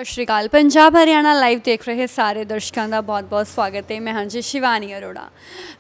ਸਤਿ ਸ਼੍ਰੀ ਅਕਾਲ। ਪੰਜਾਬ ਹਰਿਆਣਾ ਲਾਈਵ ਦੇਖ ਰਹੇ ਸਾਰੇ ਦਰਸ਼ਕਾਂ ਦਾ ਬਹੁਤ-ਬਹੁਤ ਸਵਾਗਤ ਹੈ। ਮੈਂ ਹਾਂ ਜੀ ਸ਼ਿਵਾਨੀ ਅਰੋੜਾ।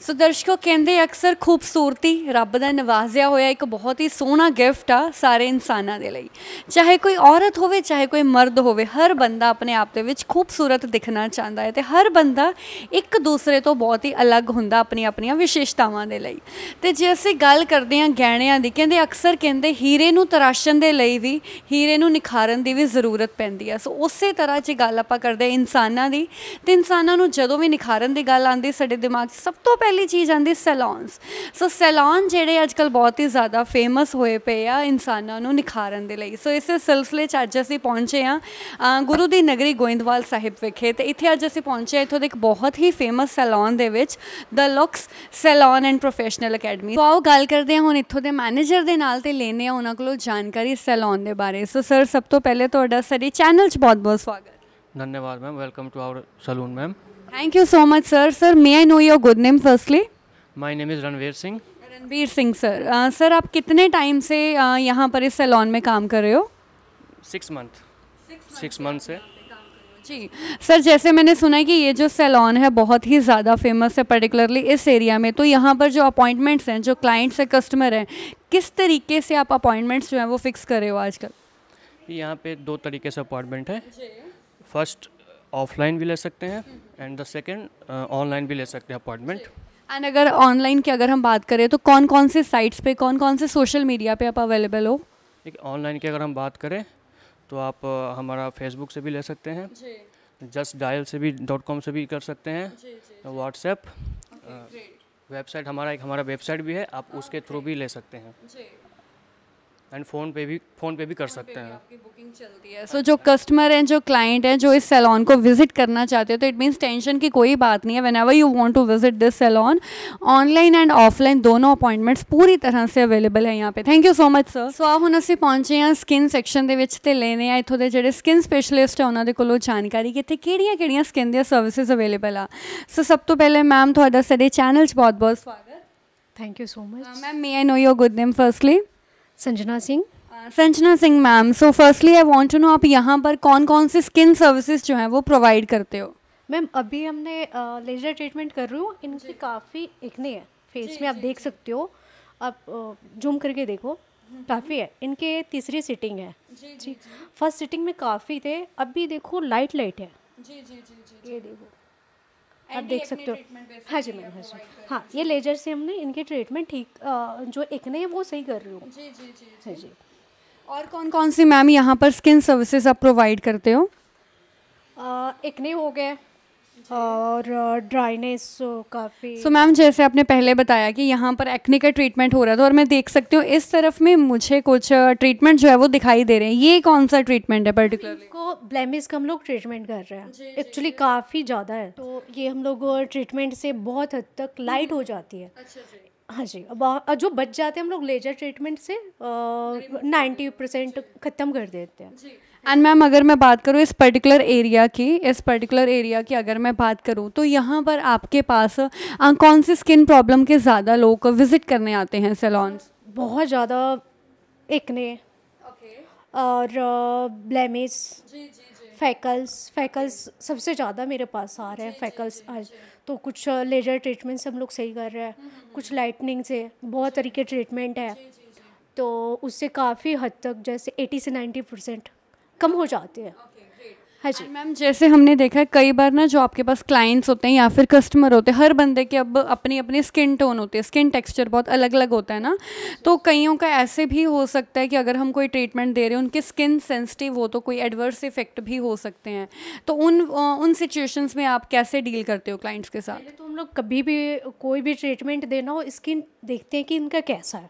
ਸੋ ਦਰਸ਼ਕੋ, ਕਹਿੰਦੇ ਅਕਸਰ ਖੂਬਸੂਰਤੀ ਰੱਬ ਦਾ ਨਵਾਜ਼ਿਆ ਹੋਇਆ ਇੱਕ ਬਹੁਤ ਹੀ ਸੋਹਣਾ ਗਿਫਟ ਆ ਸਾਰੇ ਇਨਸਾਨਾਂ ਦੇ ਲਈ। ਚਾਹੇ ਕੋਈ ਔਰਤ ਹੋਵੇ ਚਾਹੇ ਕੋਈ ਮਰਦ ਹੋਵੇ, ਹਰ ਬੰਦਾ ਆਪਣੇ ਆਪ ਦੇ ਵਿੱਚ ਖੂਬਸੂਰਤ ਦਿਖਣਾ ਚਾਹੁੰਦਾ ਹੈ ਤੇ ਹਰ ਬੰਦਾ ਇੱਕ ਦੂਸਰੇ ਤੋਂ ਬਹੁਤ ਹੀ ਅਲੱਗ ਹੁੰਦਾ ਆਪਣੀਆਂ ਵਿਸ਼ੇਸ਼ਤਾਵਾਂ ਦੇ ਲਈ। ਤੇ ਜੇ ਅਸੀਂ ਗੱਲ ਕਰਦੇ ਹਾਂ ਗਹਿਣਿਆਂ ਦੀ, ਕਹਿੰਦੇ ਅਕਸਰ ਕਹਿੰਦੇ ਹੀਰੇ ਨੂੰ ਤਰਾਸ਼ਣ ਦੇ ਲਈ ਵੀ ਹੀਰੇ ਨੂੰ ਨਿਖਾਰਨ ਦੀ ਵੀ ਜ਼ਰੂਰਤ ਪੈਂਦੀ ਹੈ। ਸੋ ਉਸੇ ਤਰ੍ਹਾਂ ਜੇ ਗੱਲ ਆਪਾਂ ਕਰਦੇ ਇਨਸਾਨਾਂ ਦੀ, ਤੇ ਇਨਸਾਨਾਂ ਨੂੰ ਜਦੋਂ ਵੀ ਨਿਖਾਰਨ ਦੀ ਗੱਲ ਆਉਂਦੀ ਸਾਡੇ ਦਿਮਾਗ 'ਚ ਸਭ ਤੋਂ ਪਹਿਲੀ ਚੀਜ਼ ਆਉਂਦੀ ਸੈਲੂਨਸ। ਸੋ ਸੈਲੂਨ ਜਿਹੜੇ ਅੱਜ ਕੱਲ੍ਹ ਬਹੁਤ ਹੀ ਜ਼ਿਆਦਾ ਫੇਮਸ ਹੋਏ ਪਏ ਆ ਇਨਸਾਨਾਂ ਨੂੰ ਨਿਖਾਰਨ ਦੇ ਲਈ। ਸੋ ਇਸੇ ਸਿਲਸਿਲੇ 'ਚ ਅੱਜ ਅਸੀਂ ਪਹੁੰਚੇ ਹਾਂ ਗੁਰੂ ਦੀ ਨਗਰੀ ਗੋਇੰਦਵਾਲ ਸਾਹਿਬ ਵਿਖੇ, ਤੇ ਇੱਥੇ ਅੱਜ ਅਸੀਂ ਪਹੁੰਚੇ ਇੱਥੋਂ ਦੇ ਇੱਕ ਬਹੁਤ ਹੀ ਫੇਮਸ ਸੈਲੂਨ ਦੇ ਵਿੱਚ, the looks salon and professional academy. ਆਓ ਗੱਲ ਕਰਦੇ ਹਾਂ ਹੁਣ ਇੱਥੋਂ ਦੇ ਮੈਨੇਜਰ ਦੇ ਨਾਲ ਤੇ ਲੈਂਦੇ ਹਾਂ ਉਹਨਾਂ ਕੋਲੋਂ ਜਾਣਕਾਰੀ ਸੈਲੂਨ ਦੇ ਬਾਰੇ। ਸੋ ਸਰ, ਸਭ ਤੋਂ ਪਹਿਲੇ ਤੁਹਾਡਾ ਸਾਡੇ ਚੈਨਲ 'ਚ ਬਹੁਤ-ਬਹੁਤ ਸਵਾਗਤ। धन्यवाद ma'am, welcome to our salon ma'am. Thank you so much sir. Sir, may I know your good name firstly? My name is Ranveer Singh. Ranveer Singh sir. Sir, आप कितने टाइम से यहाँ पर इस सैलून में काम कर रहे हो? 6 मंथ से। जी सर, जैसे मैंने सुना है कि ये जो सैलून है बहुत ही ज़्यादा फेमस है पर्टिकुलरली इस एरिया में, तो यहाँ पर जो अपॉइंटमेंट्स हैं, जो क्लाइंट्स है, कस्टमर हैं, किस तरीके से आप अपॉइंटमेंट्स जो हैं वो फ़िक्स कर रहे हो आजकल? यहाँ पे 2 तरीके से अपॉइंटमेंट है। फर्स्ट ऑफलाइन भी ले सकते हैं एंड द सेकंड ऑनलाइन भी ले सकते हैं अपॉइंटमेंट। एंड अगर ऑनलाइन की अगर हम बात करें तो कौन कौन से साइट्स पे, कौन कौन से सोशल मीडिया पे आप अवेलेबल हो? एक ऑनलाइन की अगर हम बात करें तो आप हमारा फेसबुक से भी ले सकते हैं, जस्ट डायल से भी .com से भी कर सकते हैं, व्हाट्सएप, वेबसाइट हमारा वेबसाइट भी है, आप उसके थ्रू भी ले सकते हैं एंड फ़ोन पे भी कर सकते हैं। आपकी बुकिंग चलती है। सो जो कस्टमर हैं, जो क्लाइंट हैं, जो इस सैलून को विजिट करना चाहते हो, तो इट मीन्स टेंशन की कोई बात नहीं है। Whenever you want to visit this salon, online and offline दोनों अपॉइंटमेंट्स पूरी तरह से अवेलेबल है यहाँ पे। Thank you so much sir. So ah ਹੁਣ ਅਸੀਂ ਪਹੁੰਚੇ ਹਾਂ ਸਕਿਨ ਸੈਕਸ਼ਨ ਦੇ ਵਿੱਚ ਤੇ ਲੈਣੇ ਆ ਇੱਥੋਂ ਦੇ ਜਿਹੜੇ ਸਕਿਨ ਸਪੈਸ਼ਲਿਸਟ ਆ ਉਹਨਾਂ ਦੇ ਕੋਲੋਂ ਜਾਣਕਾਰੀ ਕਿ ਇੱਥੇ ਕਿਹੜੀਆਂ ਸਕਿਨ ਦੀਆਂ ਸਰਵਿਸਿਜ਼ ਅਵੇਲੇਬਲ ਆ। ਸੋ ਸਭ ਤੋਂ ਪਹਿਲੇ ਮੈਮ, ਤੁਹਾਡਾ ਸਾਡੇ ਚੈਨਲ 'ਚ ਬਹੁਤ-ਬਹੁਤ ਸਵਾਗਤ। Thank you so much ma'am, may I know your good name firstly? Sanjana Singh. Sanjana Singh ma'am. So firstly I want to know आप यहाँ पर कौन कौन सी स्किन सर्विसेज जो हैं वो प्रोवाइड करते हो? मैम, अभी हमने लेज़र ट्रीटमेंट कर रही हूँ। इनकी काफ़ी एक्ने है फेस में, आप देख सकते हो, आप जूम करके देखो, काफ़ी है। इनके तीसरी सिटिंग है जी। फर्स्ट सिटिंग में काफ़ी थे, अभी देखो लाइट है जी। ये देखो, आप देख सकते हो। हाँ जी मैम, हाँ जी, हाँ, ये लेजर से हमने इनके ट्रीटमेंट ठीक जो एक्ने है वो सही कर रही हूँ जी। हाँ जी। और कौन कौन सी मैम यहाँ पर स्किन सर्विसेज आप प्रोवाइड करते हो? एक्ने हो गए और ड्राइनेस काफ़ी। सो मैम, जैसे आपने पहले बताया कि यहाँ पर एक्ने का ट्रीटमेंट हो रहा था, और मैं देख सकती हूँ इस तरफ में मुझे कुछ ट्रीटमेंट जो है वो दिखाई दे रहे हैं। ये कौन सा ट्रीटमेंट है पर्टिकुलरली? को ब्लेमिश का हम लोग ट्रीटमेंट कर रहे हैं। एक्चुअली काफ़ी ज़्यादा है, तो ये हम लोग ट्रीटमेंट से बहुत हद तक लाइट हो जाती है। हाँ जी। अब जो बच जाते हैं हम लोग लेजर ट्रीटमेंट से 90% ख़त्म कर देते हैं। एंड मैम, अगर मैं बात करूँ इस पर्टिकुलर एरिया की अगर मैं बात करूँ तो यहाँ पर आपके पास कौन सी स्किन प्रॉब्लम के ज़्यादा लोग विज़िट करने आते हैं सैलून्स? बहुत ज़्यादा एक्ने और ब्लेमिश, फैकल्स सबसे ज़्यादा मेरे पास आ रहे हैं। फैकल्स आज तो कुछ लेजर ट्रीटमेंट से हम लोग सही कर रहे हैं, कुछ लाइटनिंग से, बहुत तरीके ट्रीटमेंट है, तो उससे काफ़ी हद तक जैसे 80 से 90% कम हो जाते हैं। हाँ जी मैम, जैसे हमने देखा है कई बार ना, जो आपके पास क्लाइंट्स होते हैं या फिर कस्टमर होते हैं, हर बंदे के अब अपनी अपनी स्किन टोन होती है, स्किन टेक्सचर बहुत अलग अलग होता है ना। तो कईयों का ऐसे भी हो सकता है कि अगर हम कोई ट्रीटमेंट दे रहे हैं, उनकी स्किन सेंसिटिव हो तो कोई एडवर्स इफेक्ट भी हो सकते हैं। तो उन सिचुएशंस में आप कैसे डील करते हो क्लाइंट्स के साथ? तो हम लोग कभी भी कोई भी ट्रीटमेंट देना हो, स्किन देखते हैं कि इनका कैसा है।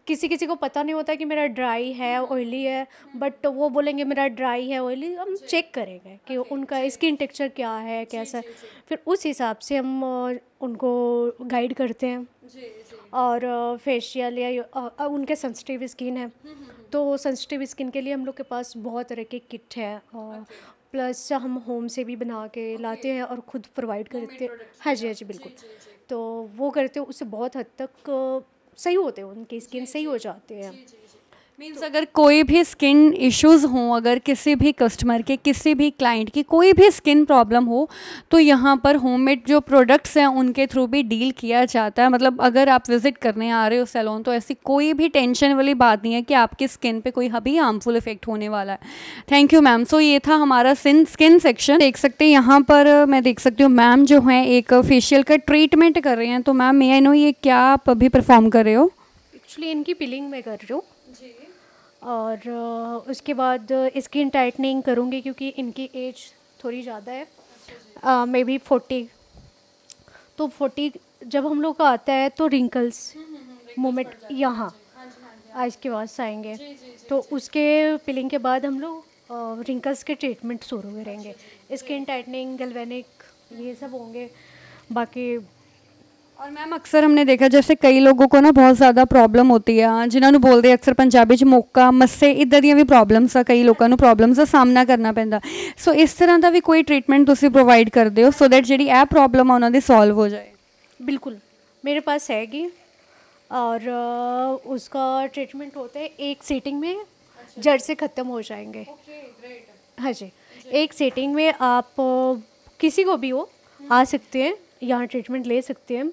किसी को पता नहीं होता कि मेरा ड्राई है, ऑयली है, बट वो बोलेंगे मेरा ड्राई है, ऑयली। हम चेक करेंगे कि उनका स्किन टेक्सचर क्या है, कैसा है, फिर उस हिसाब से हम उनको गाइड करते हैं। और फेशियल या उनके सेंसिटिव स्किन है, तो सेंसिटिव स्किन के लिए हम लोग के पास बहुत तरह के किट है, और प्लस हम होम से भी बना के लाते हैं और ख़ुद प्रोवाइड करते हैं। हाँ जी बिल्कुल। तो वो करते हैं, उससे बहुत हद तक सही होते हैं, उनकी स्किन सही हो जाते हैं। मीन्स अगर कोई भी स्किन इश्यूज़ हों, अगर किसी भी कस्टमर के, किसी भी क्लाइंट की कोई भी स्किन प्रॉब्लम हो, तो यहाँ पर होममेड जो प्रोडक्ट्स हैं उनके थ्रू भी डील किया जाता है। मतलब अगर आप विज़िट करने आ रहे हो सैलून, तो ऐसी कोई भी टेंशन वाली बात नहीं है कि आपकी स्किन पे कोई अभी हार्मफुल इफेक्ट होने वाला है। Thank you ma'am. सो ये था हमारा स्किन सेक्शन। देख सकते हैं यहाँ पर, मैं देख सकती हूँ मैम जो हैं एक फेशियल का ट्रीटमेंट कर रहे हैं। तो मैम मे आई नो ये क्या आप अभी परफॉर्म कर रहे हो? एक्चुअली इनकी पिलिंग मैं कर रही हूँ और उसके बाद स्किन टाइटनिंग करूँगी क्योंकि इनकी एज थोड़ी ज़्यादा है, मे बी 40। तो 40 जब हम लोग का आता है तो रिंकल्स मोमेंट यहाँ आज के बाद आएंगे, तो उसके पिलिंग के बाद हम लोग रिंकल्स के ट्रीटमेंट शुरू करेंगे। स्किन टाइटनिंग, गैल्वेनिक, ये सब होंगे। बाकी और मैम अक्सर हमने देखा जैसे कई लोगों को ना बहुत ज़्यादा प्रॉब्लम होती है, जिन्होंने बोलते अक्सर पंजाबी च मोका मस्से इधर ਦੀਆਂ ਵੀ ਪ੍ਰੋਬਲਮਸ ਆ, ਕਈ ਲੋਕਾਂ ਨੂੰ ਪ੍ਰੋਬਲਮਸ ਦਾ ਸਾਹਮਣਾ ਕਰਨਾ ਪੈਂਦਾ। ਸੋ ਇਸ ਤਰ੍ਹਾਂ ਦਾ ਵੀ ਕੋਈ ਟ੍ਰੀਟਮੈਂਟ ਤੁਸੀਂ ਪ੍ਰੋਵਾਈਡ ਕਰਦੇ ਹੋ ਸੋ ਦੈਟ ਜਿਹੜੀ ਇਹ ਪ੍ਰੋਬਲਮ ਆ ਉਹਨਾਂ ਦੀ ਸੋਲਵ ਹੋ ਜਾਏ? बिल्कुल मेरे पास हैगी और उसका ट्रीटमेंट होता है एक सीटिंग में, जड़ से ख़त्म हो जाएंगे। हाँ जी, एक सीटिंग में आप किसी को भी हो आ सकते हैं, यहाँ ट्रीटमेंट ले सकते हैं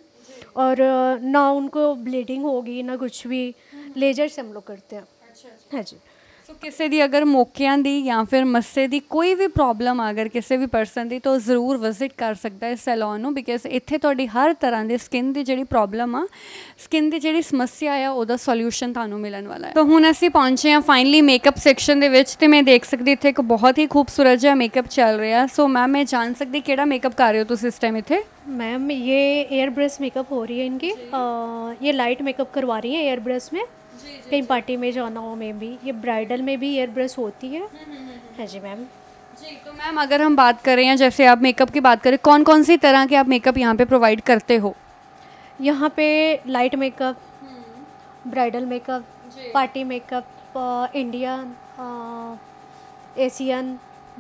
और ना उनको ब्लीडिंग होगी ना कुछ भी। लेजर से हम लोग करते हैं। हाँ जी। ਸੋ ਕਿਸੇ ਦੀ ਅਗਰ ਮੋਕਿਆਂ ਦੀ ਜਾਂ ਫਿਰ ਮੱਸੇ ਦੀ ਕੋਈ ਵੀ ਪ੍ਰੋਬਲਮ ਆ ਅਗਰ ਕਿਸੇ ਵੀ ਪਰਸਨ ਦੀ, ਤਾਂ ਉਹ ਜ਼ਰੂਰ ਵਿਜ਼ਿਟ ਕਰ ਸਕਦਾ ਹੈ ਸੈਲੂਨ ਨੂੰ, ਬਿਕਾਜ਼ ਇੱਥੇ ਤੁਹਾਡੀ ਹਰ ਤਰ੍ਹਾਂ ਦੇ ਸਕਿਨ ਦੀ ਜਿਹੜੀ ਪ੍ਰੋਬਲਮ ਆ, ਸਕਿਨ ਦੀ ਜਿਹੜੀ ਸਮੱਸਿਆ ਆ, ਉਹਦਾ ਸੋਲਿਊਸ਼ਨ ਤੁਹਾਨੂੰ ਮਿਲਣ ਵਾਲਾ ਹੈ। ਤਾਂ ਹੁਣ ਅਸੀਂ ਪਹੁੰਚੇ ਹਾਂ ਫਾਈਨਲੀ ਮੇਕਅਪ ਸੈਕਸ਼ਨ ਦੇ ਵਿੱਚ, ਤੇ ਮੈਂ ਦੇਖ ਸਕਦੀ ਇੱਥੇ ਇੱਕ ਬਹੁਤ ਹੀ ਖੂਬਸੂਰਤ ਜਿਹਾ ਮੇਕਅਪ ਚੱਲ ਰਿਹਾ। ਸੋ ਮੈਮ ਮੈਂ ਜਾਣ ਸਕਦੀ ਕਿਹੜਾ ਮੇਕਅਪ ਕਰ ਰਹੇ ਹੋ ਤੁਸੀਂ ਇਸ ਟਾਈਮ ਇੱਥੇ? मैम ये एयर ब्रश मेकअप हो रही है इनकी। ये लाइट मेकअप करवा रही है एयर ब्रश में, कहीं पार्टी में जाना हो में भी। ये ब्राइडल में भी एयर ब्रश होती है। हाँ जी मैम। जी, तो मैम अगर हम बात करें या जैसे आप मेकअप की बात करें, कौन कौन सी तरह के आप मेकअप यहाँ पे प्रोवाइड करते हो? यहाँ पे light makeup, bridal makeup, party makeup, Indian, Asian,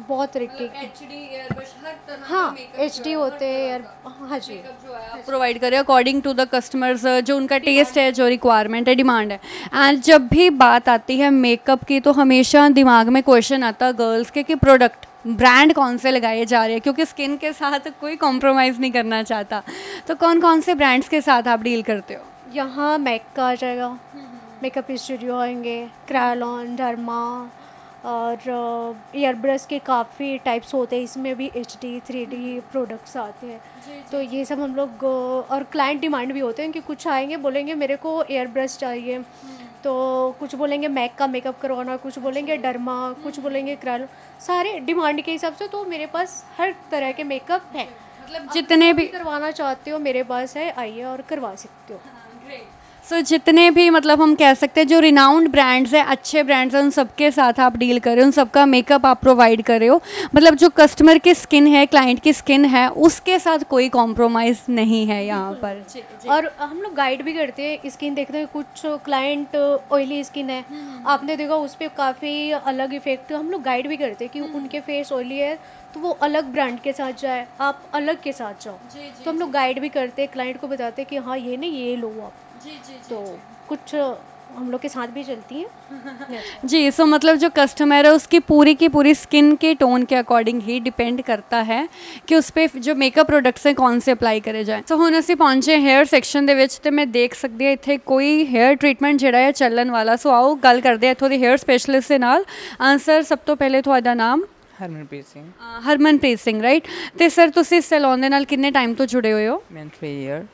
बहुत तरीके के। हाँ HD होते हैं यार। हाँ जी, प्रोवाइड करें अकॉर्डिंग टू द कस्टमर्स, जो उनका टेस्ट है, जो रिक्वायरमेंट है, डिमांड है। एंड जब भी बात आती है मेकअप की, तो हमेशा दिमाग में क्वेश्चन आता है गर्ल्स के कि प्रोडक्ट ब्रांड कौन से लगाए जा रहे हैं, क्योंकि स्किन के साथ कोई कॉम्प्रोमाइज़ नहीं करना चाहता। तो कौन कौन से ब्रांड्स के साथ आप डील करते हो? यहाँ मैक का आ जाएगा, मेकअप स्टूडियो आएंगे, क्रायोलॉन, डर्मा और एयर ब्रश के काफ़ी टाइप्स होते हैं। इसमें भी HD 3D प्रोडक्ट्स आते हैं। तो ये सब हम लोग और क्लाइंट डिमांड भी होते हैं कि कुछ आएंगे बोलेंगे मेरे को एयर ब्रश चाहिए, तो कुछ बोलेंगे मैक का मेकअप करवाना, कुछ बोलेंगे डर्मा, कुछ बोलेंगे क्रायोलॉन, सारे डिमांड के हिसाब से। तो मेरे पास हर तरह के मेकअप हैं, मतलब जितने भी करवाना चाहते हो मेरे पास है, आइए और करवा सकते हो। सो जितने भी मतलब हम कह सकते हैं जो रिनाउंड ब्रांड्स हैं, अच्छे ब्रांड्स हैं, उन सबके साथ आप डील कर रहे हो, उन सबका मेकअप आप प्रोवाइड कर रहे हो। मतलब जो कस्टमर की स्किन है, क्लाइंट की स्किन है, उसके साथ कोई कॉम्प्रोमाइज़ नहीं है यहाँ पर। और हम लोग गाइड भी करते हैं। स्किन देखते हैं, कुछ क्लाइंट ऑयली स्किन है, आपने देखा उस पर काफ़ी अलग इफेक्ट, हम लोग गाइड भी करते हैं कि उनके फेस ऑयली है तो वो अलग ब्रांड के साथ जाए, आप अलग के साथ जाओ। तो हम लोग गाइड भी करते हैं, क्लाइंट को बताते हैं कि हाँ ये नहीं ये लो आप। तो कुछ हम लोग के साथ भी चलती हैं। जी, सो मतलब जो कस्टमर है उसकी पूरी की पूरी स्किन के टोन के अकॉर्डिंग ही डिपेंड करता है कि उस पर जो मेकअप प्रोडक्ट्स हैं कौन से अप्लाई करे जाए। सो ਹੁਣ ਅਸੀਂ ਪਹੁੰਚੇ हेयर ਸੈਕਸ਼ਨ ਦੇ ਵਿੱਚ, ਤੇ ਮੈਂ ਦੇਖ ਸਕਦੀ ਹਾਂ ਇੱਥੇ ਕੋਈ हेयर ट्रीटमेंट ਜਿਹੜਾ ਹੈ ਚੱਲਣ ਵਾਲਾ। ਸੋ ਆਓ ਗੱਲ ਕਰਦੇ ਹਾਂ ਇੱਥੋਂ ਦੇ हेयर ਸਪੈਸ਼ਲਿਸਟ ਦੇ ਨਾਲ। ਸਰ ਸਭ ਤੋਂ ਪਹਿਲੇ ਤੁਹਾਡਾ ਨਾਮ? ਹਰਮਨਪ੍ਰੀਤ ਸਿੰਘ। ਹਰਮਨਪ੍ਰੀਤ ਸਿੰਘ, ਰਾਈਟ। ਤੇ ਸਰ ਤੁਸੀਂ ਸੈਲੂਨ ਦੇ ਨਾਲ ਕਿੰਨੇ ਟਾਈਮ ਤੋਂ ਜੁੜੇ ਹੋਏ ਹੋ? ਮੈਂ 3 ਈਅਰ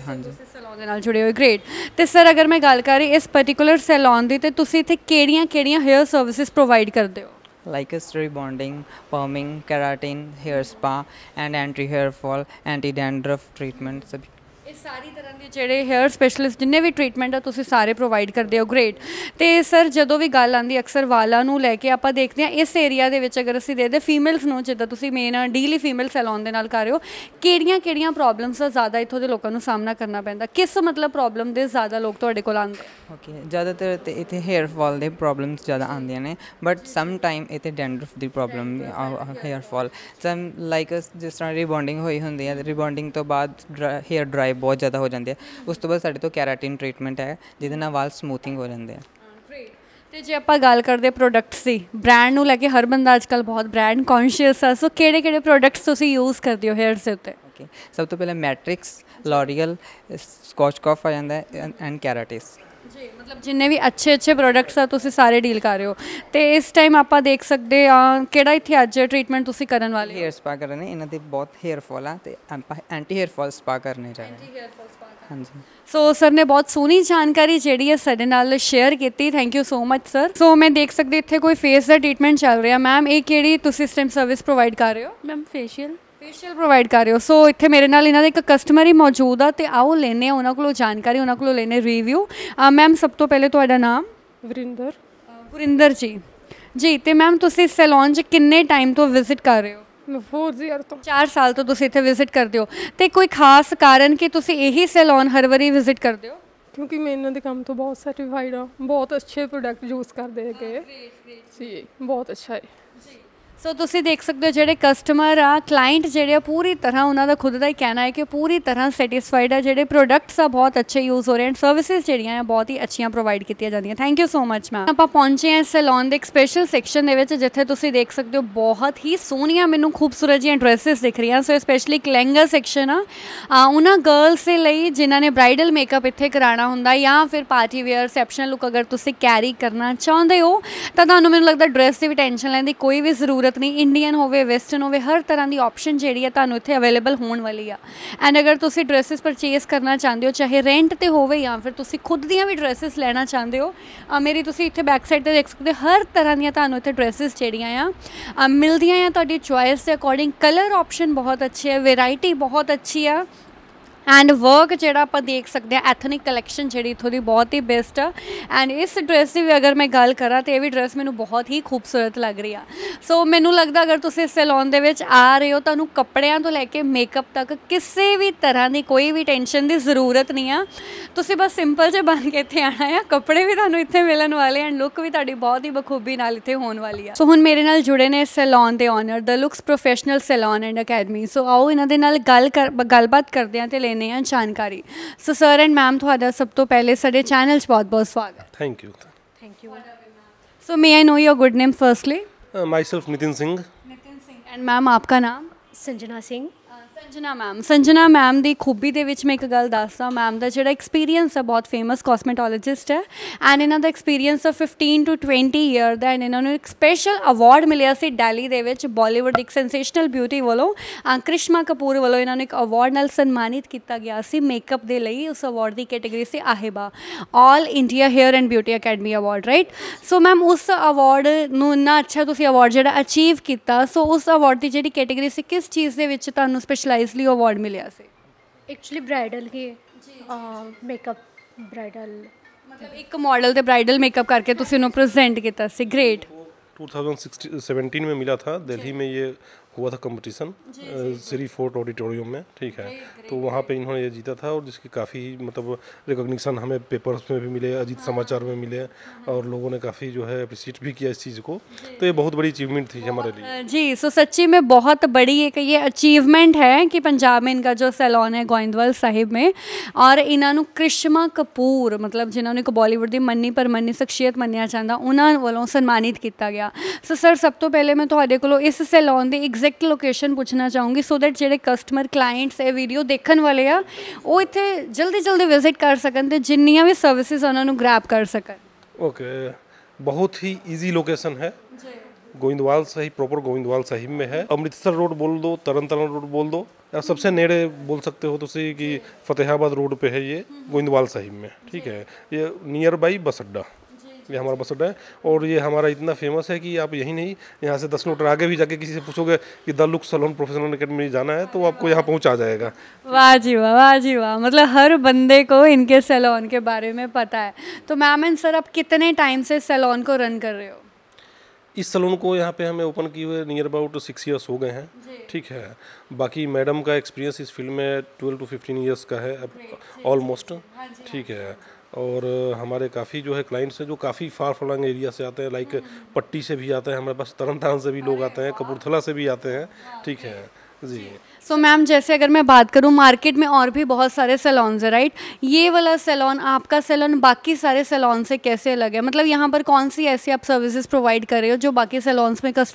ਹਾਂਜੀ ਸੈਲੂਨ ਦੇ ਨਾਲ ਜੁੜੇ ਹੋਏ, ਗ੍ਰੇਟ। ਤੇ ਸਰ ਅਗਰ ਮੈਂ ਗੱਲ ਕਰਾਂ ਇਸ ਪਾਰਟਿਕੂਲਰ ਸੈਲੂਨ ਦੀ, ਤੇ ਤੁਸੀਂ ਇੱਥੇ ਕਿਹੜੀਆਂ हेयर सर्विसेज प्रोवाइड करते हो? like rebonding, perming, keratin, hair spa and anti hair fall, anti dandruff treatment सभी। ਇਹ ਸਾਰੀ ਤਰ੍ਹਾਂ ਦੇ ਜਿਹੜੇ हेयर ਸਪੈਸ਼ਲਿਸਟ ਜਿੰਨੇ ਵੀ ਟ੍ਰੀਟਮੈਂਟ ਆ ਤੁਸੀਂ ਸਾਰੇ ਪ੍ਰੋਵਾਈਡ ਕਰਦੇ ਹੋ, ਗ੍ਰੇਟ। ਤੇ ਸਰ ਜਦੋਂ ਵੀ ਗੱਲ ਆਉਂਦੀ ਅਕਸਰ ਵਾਲਾਂ ਨੂੰ ਲੈ ਕੇ, ਆਪਾਂ ਦੇਖਦੇ ਹਾਂ ਇਸ ਏਰੀਆ ਦੇ ਵਿੱਚ ਅਗਰ ਅਸੀਂ ਦੇਖਦੇ ਫੀਮੇਲਸ ਨੂੰ, ਜਿੱਦਾਂ ਤੁਸੀਂ ਮੇਨ ਡੀਲੀ ਫੀਮੇਲ ਸੈਲੂਨ ਦੇ ਨਾਲ ਕਰ ਰਹੇ ਹੋ, ਕਿਹੜੀਆਂ ਪ੍ਰੋਬਲਮਸ ਦਾ ਜ਼ਿਆਦਾ ਇੱਥੋਂ ਦੇ ਲੋਕਾਂ ਨੂੰ ਸਾਹਮਣਾ ਕਰਨਾ ਪੈਂਦਾ? ਕਿਸ ਮਤਲਬ ਪ੍ਰੋਬਲਮ ਦੇ ਜ਼ਿਆਦਾ ਲੋਕ ਤੁਹਾਡੇ ਕੋਲ ਆਉਂਦੇ? ਓਕੇ, ਜ਼ਿਆਦਾਤਰ ਤੇ ਇੱਥੇ ਹੇਅਰ ਫਾਲ ਦੇ ਪ੍ਰੋਬਲਮਸ ਜ਼ਿਆਦਾ ਆਉਂਦੀਆਂ ਨੇ, ਬਟ ਸਮ ਟਾਈਮ ਇੱਥੇ ਡੈਂਡਰਫ ਦੀ ਪ੍ਰੋਬਲਮ ਹੇਅਰ ਫਾਲ ਸਮ ਲਾਈਕ ਜਿਸ ਤਰ੍ਹਾਂ ਰੀਬੌਂਡਿੰਗ ਹੋਈ ਹੁੰਦੀ ਹੈ, ਰੀਬੌਂਡਿੰਗ ਤੋਂ ਬਾਅਦ ਹੇਅਰ ਡਰਾਈ ਬਹੁਤ ਜ਼ਿਆਦਾ ਹੋ ਜਾਂਦੀ ਹੈ। ਉਸ ਤੋਂ ਬਾਅਦ ਸਾਡੇ ਤੋਂ ਕੈਰਾਟਿਨ ਟ੍ਰੀਟਮੈਂਟ ਹੈ ਜਿਹਦੇ ਨਾਲ ਵਾਲ ਸਮੂਥਿੰਗ ਹੋ ਜਾਂਦੇ ਆ। ਤੇ ਜੇ ਆਪਾਂ ਗੱਲ ਕਰਦੇ ਪ੍ਰੋਡਕਟਸ ਦੀ, ਬ੍ਰਾਂਡ ਨੂੰ ਲੈ ਕੇ ਹਰ ਬੰਦਾ ਅੱਜ ਕੱਲ੍ਹ ਬਹੁਤ ਬ੍ਰਾਂਡ ਕੌਨਸ਼ੀਅਸ ਆ, ਸੋ ਕਿਹੜੇ ਪ੍ਰੋਡਕਟਸ ਤੁਸੀਂ ਯੂਜ਼ ਕਰਦੇ ਹੋ ਹੇਅਰਸ ਦੇ ਉੱਤੇ? ਓਕੇ, ਸਭ ਤੋਂ ਪਹਿਲਾਂ ਮੈਟ੍ਰਿਕਸ, ਲੋਰੀਅਲ, ਸਕੌਚ-ਕਾਫ ਆ ਜਾਂਦਾ ਐਂਡ ਕੈਰਾਟਿਸ। ਜੀ, ਮਤਲਬ ਜਿੰਨੇ ਵੀ ਅੱਛੇ ਪ੍ਰੋਡਕਟਸ ਆ ਤੁਸੀਂ ਸਾਰੇ ਡੀਲ ਕਰ ਰਹੇ ਹੋ। ਤੇ ਇਸ ਟਾਈਮ ਆਪਾਂ ਦੇਖ ਸਕਦੇ ਆ ਕਿਹੜਾ ਇੱਥੇ ਅੱਜ ਟ੍ਰੀਟਮੈਂਟ ਤੁਸੀਂ ਕਰਨ ਵਾਲੇ ਹੋ? ਹੇਅਰ ਸਪਾ ਕਰਨੇ, ਇਹਨਾਂ ਦੇ ਬਹੁਤ ਹੇਅਰ ਫਾਲ ਆ ਤੇ ਆਪਾਂ ਐਂਟੀ ਹੇਅਰ ਫਾਲ ਸਪਾ ਕਰਨੇ ਚਾਹੀਦੇ। ਹਾਂਜੀ। ਸੋ ਸਰ ਨੇ ਬਹੁਤ ਸੋਹਣੀ ਜਾਣਕਾਰੀ ਜਿਹੜੀ ਹੈ ਸਾਡੇ ਨਾਲ ਸ਼ੇਅਰ ਕੀਤੀ, thank you so much sir. So ਮੈਂ ਦੇਖ ਸਕਦੀ ਇੱਥੇ ਕੋਈ ਫੇਸ ਦਾ ਟ੍ਰੀਟਮੈਂਟ ਚੱਲ ਰਿਹਾ। ਮੈਮ ਇਹ ਕਿਹੜੀ ਤੁਸੀਂ ਇਸ ਟਾਈਮ ਸਰਵਿਸ ਪ੍ਰੋਵਾਈਡ ਕਰ ਰਹੇ ਹੋ? ਮੈਮ ਫੇਸ਼ੀਅਲ ਪ੍ਰੋਵਾਈਡ ਕਰ ਰਹੇ ਹੋ। ਸੋ ਇੱਥੇ ਮੇਰੇ ਨਾਲ ਇਹਨਾਂ ਦਾ ਇੱਕ ਕਸਟਮਰ ਹੀ ਮੌਜੂਦ ਆ ਤੇ ਆਓ ਲੈਂਦੇ ਹਾਂ ਉਹਨਾਂ ਕੋਲੋਂ ਜਾਣਕਾਰੀ, ਉਹਨਾਂ ਕੋਲੋਂ ਲੈਂਦੇ ਰਿਵਿਊ। ਮੈਮ ਸਭ ਤੋਂ ਪਹਿਲੇ ਤੁਹਾਡਾ ਨਾਮ? ਵਰਿੰਦਰ ਜੀ। ਜੀ, ਤੇ ਮੈਮ ਤੁਸੀਂ ਸੈਲੂਨ 'ਚ ਕਿੰਨੇ ਟਾਈਮ ਤੋਂ ਵਿਜ਼ਿਟ ਕਰ ਰਹੇ ਹੋ? ਮੈਂ 4 ਈਅਰ ਤੋਂ 4 ਸਾਲ ਤੋਂ ਤੁਸੀਂ ਇੱਥੇ ਵਿਜ਼ਿਟ ਕਰਦੇ ਹੋ। ਤੇ ਕੋਈ ਖਾਸ ਕਾਰਨ ਕਿ ਤੁਸੀਂ ਇਹੀ ਸੈਲੂਨ ਹਰ ਵਾਰੀ ਵਿਜ਼ਿਟ ਕਰਦੇ ਹੋ? ਕਿਉਂਕਿ ਮੈਂ ਇਹਨਾਂ ਦੇ ਕੰਮ ਤੋਂ ਬਹੁਤ ਸੈਟੀਸਫਾਈਡ ਹਾਂ, ਬਹੁਤ ਅੱਛੇ ਪ੍ਰੋਡਕਟ ਯੂਜ਼ ਕਰਦੇ ਹੈਗੇ ਜੀ, ਬਹੁਤ ਅੱਛਾ ਹੈ। ਸੋ ਤੁਸੀਂ ਦੇਖ ਸਕਦੇ ਹੋ ਜਿਹੜੇ ਕਸਟਮਰ ਆ, ਕਲਾਇੰਟ ਜਿਹੜੇ ਆ ਪੂਰੀ ਤਰ੍ਹਾਂ ਉਹਨਾਂ ਦਾ ਖੁਦ ਦਾ ਹੀ ਕਹਿਣਾ ਹੈ ਕਿ ਪੂਰੀ ਤਰ੍ਹਾਂ ਸੈਟੀਸਫਾਈਡ ਆ। ਜਿਹੜੇ ਪ੍ਰੋਡਕਟਸ ਆ ਬਹੁਤ ਅੱਛੇ ਯੂਜ਼ ਹੋ ਰਹੇ ਹਨ, ਸਰਵਿਸਿਜ਼ ਜਿਹੜੀਆਂ ਆ ਬਹੁਤ ਹੀ ਅੱਛੀਆਂ ਪ੍ਰੋਵਾਈਡ ਕੀਤੀਆਂ ਜਾਂਦੀਆਂ। Thank you so much ma'am. ਆਪਾਂ ਪਹੁੰਚੇ ਹਾਂ ਸੈਲੂਨ ਦੇ ਇੱਕ ਸਪੈਸ਼ਲ ਸੈਕਸ਼ਨ ਦੇ ਵਿੱਚ ਜਿੱਥੇ ਤੁਸੀਂ ਦੇਖ ਸਕਦੇ ਹੋ ਬਹੁਤ ਹੀ ਸੋਹਣੀਆਂ ਮੈਨੂੰ ਖੂਬਸੂਰਤ ਜਿਹੀਆਂ ਡਰੈਸਿਸ ਦਿਖ ਰਹੀਆਂ। ਸੋ ਸਪੈਸ਼ਲੀ ਇੱਕ ਲਹਿੰਗਾ ਸੈਕਸ਼ਨ ਆ ਉਹਨਾਂ ਗਰਲਸ ਦੇ ਲਈ ਜਿਨ੍ਹਾਂ ਨੇ ਬ੍ਰਾਈਡਲ ਮੇਕਅਪ ਇੱਥੇ ਕਰਾਉਣਾ ਹੁੰਦਾ ਜਾਂ ਫਿਰ ਪਾਰਟੀ ਵੇਅਰ ਰਿਸੈਪਸ਼ਨ ਲੁੱਕ ਅਗਰ ਤੁਸੀਂ ਕੈਰੀ ਕਰਨਾ ਚਾਹੁੰਦੇ ਹੋ ਤਾਂ ਤੁਹਾਨੂੰ ਮੈਨੂੰ ਲੱਗਦਾ ਡਰੈਸ ਦੀ ਵੀ ਟੈਨਸ਼ਨ ਲੈਣ ਦੀ ਕੋਈ ਵੀ ਜ਼ਰੂਰਤ ਨਹੀਂ। ਇੰਡੀਅਨ ਹੋਵੇ, ਵੈਸਟਰਨ ਹੋਵੇ, ਹਰ ਤਰ੍ਹਾਂ ਦੀ ਆਪਸ਼ਨ ਜਿਹੜੀ ਹੈ ਤੁਹਾਨੂੰ ਇੱਥੇ ਅਵੇਲੇਬਲ ਹੋਣ ਵਾਲੀ ਆ। ਐਂਡ ਅਗਰ ਤੁਸੀਂ ਡਰੈਸਿਸ ਪਰਚੇਸ ਕਰਨਾ ਚਾਹੁੰਦੇ ਹੋ ਚਾਹੇ ਰੈਂਟ ਤੇ ਹੋਵੇ ਜਾਂ ਫਿਰ ਤੁਸੀਂ ਖੁਦ ਦੀਆਂ ਵੀ ਡਰੈਸਿਸ ਲੈਣਾ ਚਾਹੁੰਦੇ ਹੋ, ਮੇਰੀ ਤੁਸੀਂ ਇੱਥੇ ਬੈਕ ਸਾਈਡ ਤੇ ਦੇਖ ਸਕਦੇ ਹੋ ਹਰ ਤਰ੍ਹਾਂ ਦੀਆਂ ਤੁਹਾਨੂੰ ਇੱਥੇ ਡਰੈਸਿਸ ਜਿਹੜੀਆਂ ਆ ਮਿਲਦੀਆਂ ਆ ਤੁਹਾਡੀ ਚੁਆਇਸ ਦੇ ਅਕੋਰਡਿੰਗ। ਕਲਰ ਆਪਸ਼ਨ ਬਹੁਤ ਅੱਛੇ ਹੈ, ਵੈਰਾਈਟੀ ਬਹੁਤ ਅੱਛੀ ਆ ਐਂਡ ਵਰਕ ਜਿਹੜਾ ਆਪਾਂ ਦੇਖ ਸਕਦੇ ਹਾਂ ਐਥਨਿਕ ਕਲੈਕਸ਼ਨ ਜਿਹੜੀ ਇੱਥੋਂ ਦੀ ਬਹੁਤ ਹੀ ਬੈਸਟ ਆ। ਐਂਡ ਇਸ ਡਰੈਸ ਦੀ ਵੀ ਅਗਰ ਮੈਂ ਗੱਲ ਕਰਾਂ ਤਾਂ ਇਹ ਵੀ ਡਰੈਸ ਮੈਨੂੰ ਬਹੁਤ ਹੀ ਖੂਬਸੂਰਤ ਲੱਗ ਰਹੀ ਆ। ਸੋ ਮੈਨੂੰ ਲੱਗਦਾ ਅਗਰ ਤੁਸੀਂ ਸੈਲੂਨ ਦੇ ਵਿੱਚ ਆ ਰਹੇ ਹੋ ਤੁਹਾਨੂੰ ਕੱਪੜਿਆਂ ਤੋਂ ਲੈ ਕੇ ਮੇਕਅਪ ਤੱਕ ਕਿਸੇ ਵੀ ਤਰ੍ਹਾਂ ਦੀ ਕੋਈ ਵੀ ਟੈਨਸ਼ਨ ਦੀ ਜ਼ਰੂਰਤ ਨਹੀਂ ਆ। ਤੁਸੀਂ ਬਸ ਸਿੰਪਲ ਜਿਹੇ ਬਣ ਕੇ ਇੱਥੇ ਆਉਣਾ ਆ, ਕੱਪੜੇ ਵੀ ਤੁਹਾਨੂੰ ਇੱਥੇ ਮਿਲਣ ਵਾਲੇ ਐਂਡ ਲੁੱਕ ਵੀ ਤੁਹਾਡੀ ਬਹੁਤ ਹੀ ਬਖੂਬੀ ਨਾਲ ਇੱਥੇ ਹੋਣ ਵਾਲੀ ਆ। ਸੋ ਹੁਣ ਮੇਰੇ ਨਾਲ ਜੁੜੇ ਨੇ ਸੈਲੂਨ ਦੇ owner the looks professional salon and academy. So ਆਓ ਇਹਨਾਂ ਦੇ ਨਾਲ ਗੱਲਬਾਤ ਕਰਦੇ ਹਾਂ ਤੇ ਲੈਣੇ ਆ ਜਾਣਕਾਰੀ। ਸੋ ਸਰ ਐਂਡ ਮੈਮ ਤੁਹਾਡਾ ਸਭ ਤੋਂ ਪਹਿਲੇ ਸਾਡੇ ਚੈਨਲ 'ਚ ਬਹੁਤ ਸਵਾਗਤ। Thank you. So may I know your good name firstly? My self Nitin Singh. And ma'am आपका नाम? संजना सिंह। संजना मैम ਦੀ ਖੂਬੀ ਦੇ ਵਿੱਚ ਮੈਂ ਇੱਕ ਗੱਲ ਦੱਸਦਾ, ਮੈਮ ਦਾ ਜਿਹੜਾ ਐਕਸਪੀਰੀਅੰਸ ਹੈ ਬਹੁਤ ਫੇਮਸ ਕਾਸਮੈਟੋਲੋਜਿਸਟ ਹੈ ਐਂਡ ਇਹਨਾਂ ਦਾ ਐਕਸਪੀਰੀਅੰਸ 15 to 20 ਈਅਰ ਦਾ ਐਂਡ ਇਹਨਾਂ ਨੂੰ ਇੱਕ ਸਪੈਸ਼ਲ ਅਵਾਰਡ ਮਿਲਿਆ ਸੀ ਦਿੱਲੀ ਦੇ ਵਿੱਚ ਬਾਲੀਵੁੱਡ ਇੱਕ ਸੈਂਸੇਸ਼ਨਲ ਬਿਊਟੀ ਵੱਲੋਂ ਕ੍ਰਿਸ਼ਮਾ ਕਪੂਰ ਵੱਲੋਂ ਇਹਨਾਂ ਨੂੰ ਇੱਕ ਅਵਾਰਡ ਨਾਲ ਸਨਮਾਨਿਤ ਕੀਤਾ ਗਿਆ ਸੀ ਮੇਕਅਪ ਦੇ ਲਈ। ਉਸ ਅਵਾਰਡ ਦੀ ਕੈਟੇਗਰੀ ਸੀ AHIBA, all India hair and beauty academy award, right? So ma'am ਉਸ ਅਵਾਰਡ ਨੂੰ ਇੰਨਾ ਅੱਛਾ ਤੁਸੀਂ ਅਵਾਰਡ ਜਿਹੜਾ ਅਚੀਵ ਕੀਤਾ, ਸੋ ਉਸ ਅਵਾਰਡ ਦੀ ਜਿਹੜੀ ਕੈਟੇਗਰੀ ਸੀ ਕਿਸ ਚੀਜ਼ ਦੇ ਵਿੱਚ ਤੁਹਾਨੂੰ ਸਪੈਸ਼ਲਾਈਜ਼ਲੀ ਅਵਾਰਡ ਮਿਲਿਆ ਸੀ? एक्चुअली ब्राइडल ही मेकअप ब्राइडल, मतलब एक मॉडल ते ब्राइडल मेकअप करके तुसी उन्हें प्रेजेंट किया सी। ग्रेट। 2017 में मिला था, दिल्ली में ये हुआ था कंपटीशन श्री फोर्ट ऑडिटोरियम में, ठीक है? तो वहाँ पे इन्होंने ये जीता था और जिसकी काफ़ी मतलब रिकॉग्निशन हमें पेपर्स में भी मिले, अजीत समाचार में मिले और लोगों ने काफ़ी जो है अप्रिशिएट भी किया इस चीज़ को। तो ये बहुत बड़ी अचीवमेंट थी हमारे लिए। जी, सो सच्ची में बहुत बड़ी एक ये अचीवमेंट है कि पंजाब में इनका जो सैलून है गोइंदवाल साहिब में, और इन्होंने करिश्मा कपूर मतलब जिन्होंने एक बॉलीवुड की मन्नी परमन्नी शख्सियत मन्निया जाता उन्होंने वालों सन्मानित किया गया। सो सर सब तो पहले मैं तुहाडे कोलों इस सैलून की एग्जैक्ट लोकेशन पूछना चाहूँगी सो दैट ਜਿਹੜੇ ਕਸਟਮਰ ਕਲਾਇੰਟਸ ਇਹ ਵੀਡੀਓ ਦੇਖਣ ਵਾਲੇ ਆ ਉਹ ਇੱਥੇ ਜਲਦੀ ਵਿਜ਼ਿਟ ਕਰ ਸਕਣ ਤੇ ਜਿੰਨੀਆਂ ਵੀ ਸਰਵਿਸਿਜ਼ ਉਹਨਾਂ ਨੂੰ ਗ੍ਰੈਬ ਕਰ ਸਕਣ। ओके, बहुत ही इजी लोकेशन है, गोइंदवाल साहिब, प्रॉपर गोइंदवाल साहिब में है। अमृतसर रोड बोल दो, तरन तारण रोड बोल दो, या सबसे नेड़े बोल सकते हो तुसी कि फतेहाबाद रोड पे है ये गोइंदवाल साहिब में, ठीक है? ये नियर बाई बस अड्डा, ये हमारा बस अड्डा है। और ये हमारा इतना फेमस है कि आप यही नहीं, यहाँ से 10 किलोमीटर आगे भी जाके किसी से पूछोगे कि the look salon professional academy जाना है तो आपको यहाँ पहुँचा जाएगा। वाह जी वाह, वाह जी वाह, मतलब हर बंदे को इनके सैलून के बारे में पता है। तो मैम एंड सर आप कितने टाइम से सैलून को रन कर रहे हो? इस सैलून को यहाँ पे हमें ओपन किए हुए नियर अबाउट 6 ईयर्स हो गए हैं, ठीक है? बाकी मैडम का एक्सपीरियंस इस फील्ड में 12 to 15 ईयर्स का है ऑलमोस्ट, ठीक है? और हमारे काफ़ी जो है क्लाइंट्स हैं जो काफ़ी फार फ्लंग एरिया से आते हैं, लाइक पट्टी से भी आते हैं हमारे पास, तरन तारण से भी लोग आते हैं, कपूरथला से भी आते हैं, ठीक है? जी। सो मैम, जैसे अगर मैं बात करूँ, मार्केट में और भी बहुत सारे सैलॉन्स है, राइट? ये वाला सैलॉन, आपका सैलॉन बाकी सारे सैलॉन से कैसे अलग है? मतलब यहाँ पर कौन सी ऐसी आप सर्विसेज प्रोवाइड कर रहे हो जो बाकी सैलॉन्स में कस्टमर